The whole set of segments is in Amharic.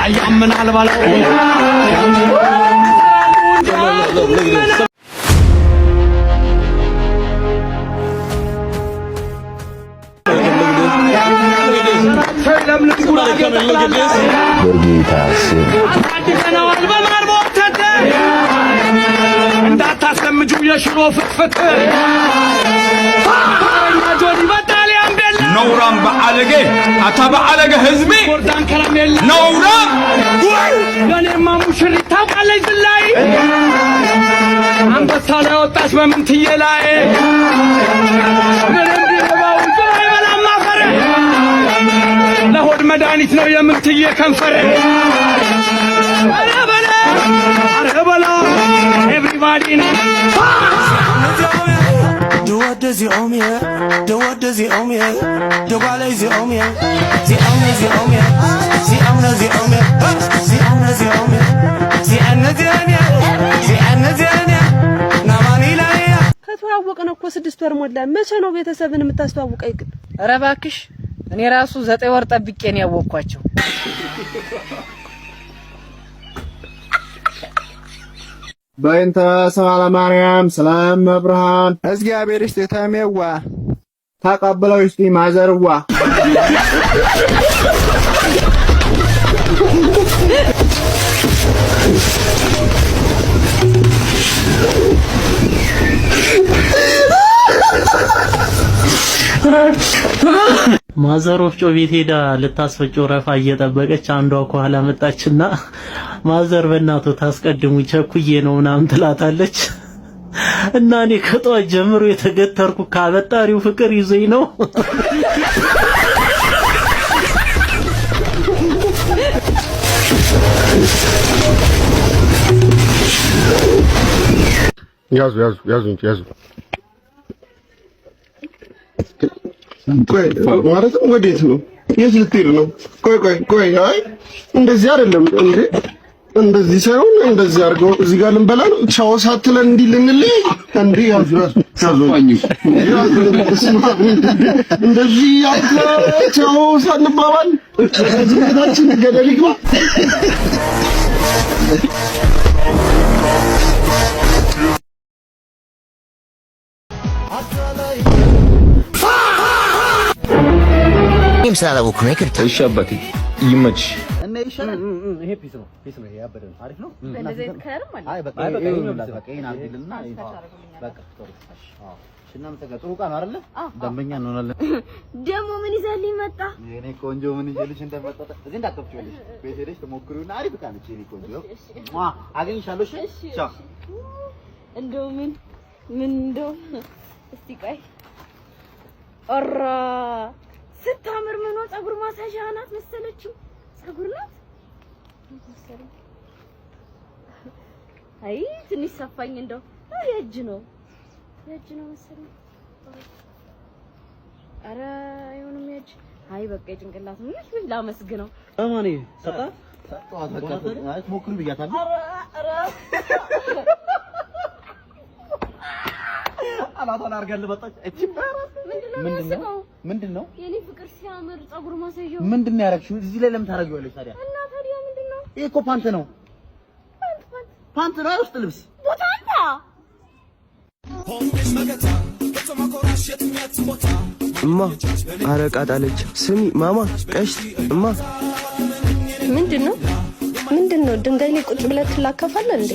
ያያምናል ባለው እንዳታሰምጁ የሽሮ ፍትፍት نوران بعالجه أتا بعالجه هزمي نورا يعني ما مشري تابع لي زلاي عم بصالة وطاش من تيلاي نرمي باوزاي ولا ما فرح لهود مدانيت نو يمن تيه كنفره بلا everybody Do what does he owe me? Do what does he owe me? Do what does he owe me? He owe me, he owe me. He owe me, he owe me. He owe me, he owe me. He owe me, he owe me. ናማኒ ላይ ከተዋወቅን እኮ 6 ወር ሞላ። መቼ ነው ቤተሰብን የምታስተዋውቀኝ ግን? ኧረ እባክሽ እኔ ራሱ 9 ወር ጠብቄ ነው ያወቅኳቸው። በእንተ ሰላም ማርያም ሰላም መብርሃን እግዚአብሔር ይስጥተሜዋ ተቀበለው እስቲ ማዘርዋ ማዘር ወፍጮ ቤት ሄዳ ልታስፈጭ ረፋ እየጠበቀች አንዷ ከኋላ መጣችና ማዘር በእናቱ ታስቀድሙ ቸኩዬ ነው ምናምን ትላታለች። እና እኔ ከጧት ጀምሮ የተገተርኩ ካበጣሪው ፍቅር ይዞኝ ነው። ያዙ ቆይ ማለት ወዴት ነው? የት ልትሄድ ነው? ቆይ አይ እንደዚህ አይደለም እንዴ! እንደዚህ ሳይሆን እንደዚህ አድርገው እዚህ ጋር ልንበላ ነው። ቻው ሳትለን እንዲህ ልንለይ እንዴ? ያዙ እንደዚህ ቻው ሳንባባል ዝምታችን ገደል ይግባ። ምሳሌ ወኩኔክ ተሻበቲ ይመች እና ይሻላል። ይሄ ፒስ ነው ያበደ ነው። አሪፍ ነው። እንደዚህ ከረም ማለት አይ በቃ ይሄን አድርግልና በቃ ሽናም ጥሩ ዕቃ ነው አይደለ? ደንበኛ እንሆናለን። ደግሞ ምን ይዘልኝ መጣ? የኔ ቆንጆ ምን ይዘልሽ እንደመጣ እዚህ እንዳትከፍቺልሽ ቤት ሄደሽ ተሞክሪውና አሪፍ ዕቃ ነች የኔ ቆንጆ። አገኝሻለሁ። እሺ ቻው። እንደው ምን እንደው እስቲ ቆይ ኦራ ስታምር ምን ነው ፀጉር ማሳሻ ናት መሰለችው። ፀጉር ናት መሰለኝ። አይ ትንሽ ሰፋኝ እንደው የእጅ ነው መሰለኝ። ኧረ አይሆንም የእጅ አይ በቃ የጭንቅላት ነው። ምን ላመስግነው አማኔ ሰጣት በቃ አይ ሞክሩ ብያታለሁ። ኧረ አላታን አርጋለ መጣች። እቺ ምንድነው የኔ ፍቅር ሲያምር ፀጉር ማሳየው ምንድነው ያረግሽው? እዚህ ላይ ለምን ታረጊዋለሽ ታዲያ? እና ታዲያ ምንድነው? ይሄ እኮ ፓንት ነው። ፓንት ነው ውስጥ ልብስ ቦታንታ እማ አረቃ ጣለች። ስሚ ማማ ቀሽት እማ ምንድነው ድንጋይ ላይ ቁጭ ብለህ ትላከፋለህ እንዴ?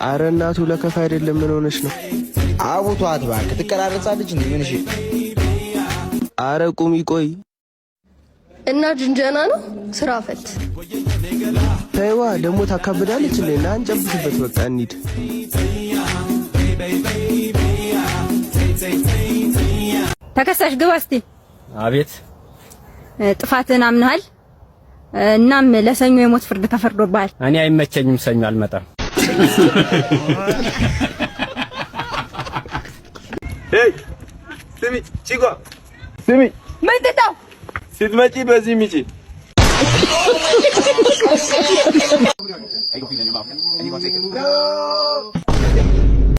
አረ እናቱ ለከፋ አይደለም። ምን ሆነሽ ነው? አቡቷት ባክ ትቀራረጻለች እንዴ? ምን እሺ አረ ቁሚ ቆይ እና ጅንጀና ነው ስራ ፈት ተይዋ ደግሞ ታካብዳለች እንዴ? ና እንጨብጥበት በቃ እንሂድ። ተከሳሽ ግባ እስቲ። አቤት። ጥፋትን አምነሃል። እናም ለሰኞ የሞት ፍርድ ተፈርዶብሃል። እኔ አይመቸኝም፣ ሰኞ አልመጣም። ሄይ ስሚ ቺጓ ስሚ ምንድነው ስትመጪ በዚህ ሚጪ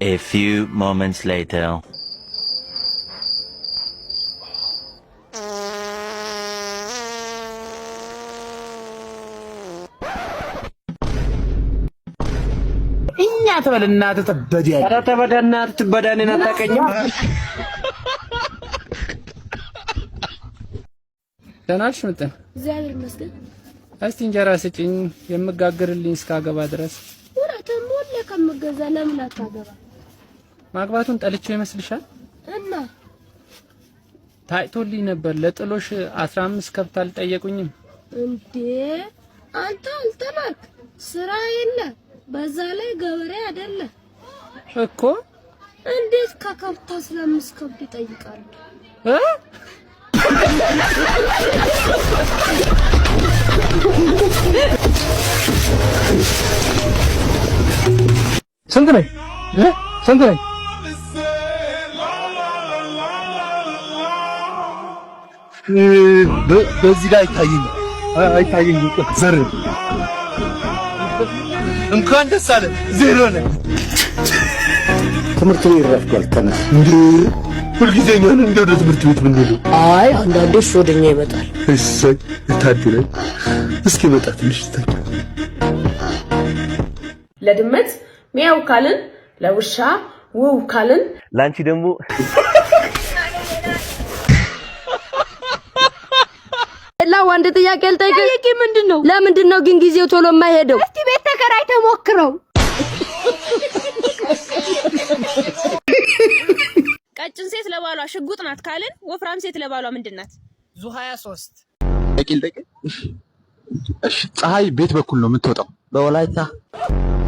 A few moments later. እኛ ተበልና ተበዳ ኧረ ተበዳና ትበዳኔ ናታቀኛ ደናልሽ መጣን እግዚአብሔር ይመስገን። እስቲ እንጀራ ስጪኝ የምጋግርልኝ እስካገባ ድረስ። ወራተም ወለ ከምገዛ ለምን አታገባ? ማግባቱን ጠልቼው ይመስልሻል? እና ታይቶልኝ ነበር ለጥሎሽ 15 ከብት አልጠየቁኝም እንዴ? አንተ አልተማርክ ስራ የለ በዛ ላይ ገበሬ አይደለ እኮ። እንዴት ከከብት 15 ከብት ይጠይቃሉ? ስንት ነኝ? ስንት ነኝ? በዚህ ላይ አይታየኝ ዘር እንኳን ደስ አለ ዜሮ ነህ። ትምህርት ቤት ረፍዷል። ተነስ እንዴ! ሁልጊዜ እኛን እንደ ወደ ትምህርት ቤት የምንሄደው? አይ አንዳንዴ እሱ ወደኛ ይመጣል። እሰይ ታድለ እስኪ መጣ ትንሽ ታድለ። ለድመት ሚያው ካልን ለውሻ ውው ካልን ላንቺ ደግሞ አንድ ጥያቄ ልጠይቅህ። ጥያቄ ምንድነው? ለምንድነው ግን ጊዜው ቶሎ የማይሄደው? እስቲ ቤት ተከራይተህ ሞክረው። ቀጭን ሴት ለባሏ ሽጉጥ ናት ካልን ወፍራም ሴት ለባሏ ምንድናት? ዙ 23 እሺ ፀሐይ ቤት በኩል ነው የምትወጣው? በወላይታ።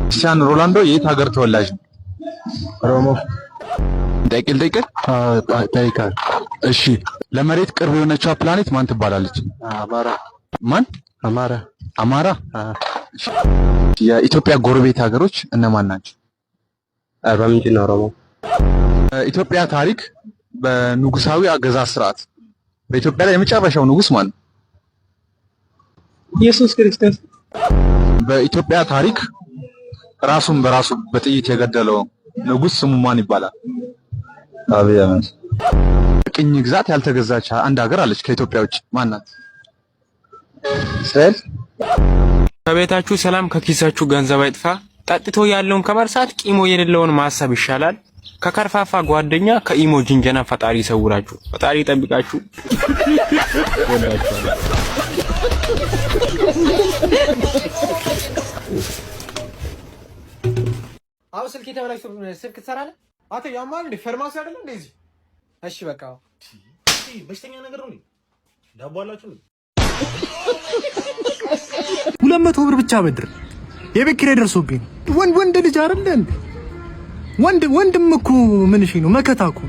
ክርስቲያኖ ሮናልዶ የት ሀገር ተወላጅ ነው? ሮሞ። ጠይቃል። እሺ ለመሬት ቅርብ የሆነችው ፕላኔት ማን ትባላለች? አማራ። ማን? አማራ። አማራ። የኢትዮጵያ ጎረቤት ሀገሮች እነማን ናቸው? አርባ ምንጭና ኦሮሞ። ኢትዮጵያ ታሪክ በንጉሳዊ አገዛዝ ስርዓት በኢትዮጵያ ላይ የመጨረሻው ንጉስ ማን ነው? ኢየሱስ ክርስቶስ። በኢትዮጵያ ታሪክ ራሱን በራሱ በጥይት የገደለው ንጉስ ስሙ ማን ይባላል? አብይ አህመድ። ቅኝ ግዛት ያልተገዛች አንድ ሀገር አለች ከኢትዮጵያ ውጭ ማን ናት? እስራኤል። ከቤታችሁ ሰላም ከኪሳችሁ ገንዘብ አይጥፋ። ጠጥቶ ያለውን ከመርሳት ቂሞ የሌለውን ማሰብ ይሻላል። ከከርፋፋ ጓደኛ ከኢሞ ጅንጀና ፈጣሪ ይሰውራችሁ። ፈጣሪ ይጠብቃችሁ። ወዳችኋለሁ። አው ስልክ የተበላሽቶ ስልክ ትሰራለህ? አቶ ያማን እንደ ፋርማሲ አይደል እንደዚህ? እሺ በቃ በሽተኛ ነገር ነው። ዳቦ አላችሁ? 200 ብር ብቻ በድር የቤት ኪራይ ደርሶብኝ። ወንድ ልጅ አይደል እንዴ? ወንድም እኮ ምን እሺ ነው መከታ እኮ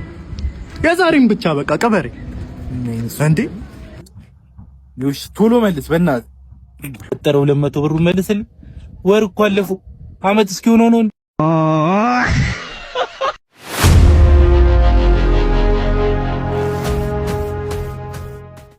የዛሬም ብቻ በቃ ቀበሬ እንዴ። ይውሽ ቶሎ መልስ በእናትህ። 200 ብሩ መልስልኝ። ወር እኮ አለፉ አመት እስኪሆነው ነው።